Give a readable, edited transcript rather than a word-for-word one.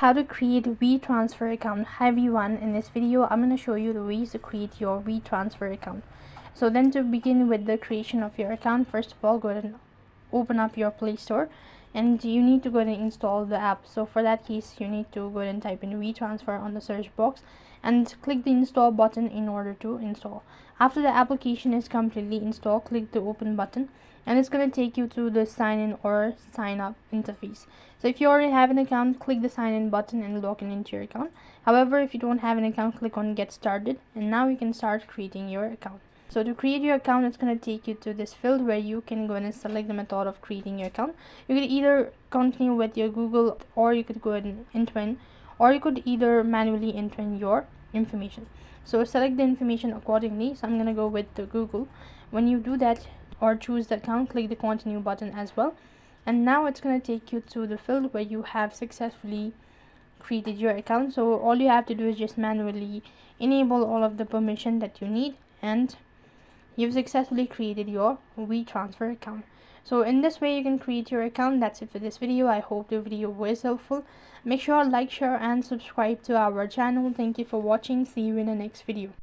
How to create a Wetransfer account. Hi everyone, in this video I'm going to show you the ways to create your Wetransfer account. So then, to begin with the creation of your account, first of all go ahead and open up your Play Store, and you need to go ahead and install the app. So for that case, you need to go ahead and type in Wetransfer on the search box and click the install button in order to install. After the application is completely installed, click the open button, and it's going to take you to the sign in or sign up interface. So if you already have an account, click the sign in button and log in into your account. However, if you don't have an account, click on get started, and now you can start creating your account. So to create your account, it's going to take you to this field where you can go and select the method of creating your account. You could either continue with your Google, or you could go ahead and enter in, or you could either manually enter in your information. So select the information accordingly. So I'm going to go with the Google. When you do that or choose the account, click the continue button as well, and now it's going to take you to the field where you have successfully created your account. So all you have to do is just manually enable all of the permission that you need, and you've successfully created your Wetransfer account. So in this way you can create your account. That's it for this video. I hope the video was helpful. Make sure to like, share and subscribe to our channel. Thank you for watching. See you in the next video.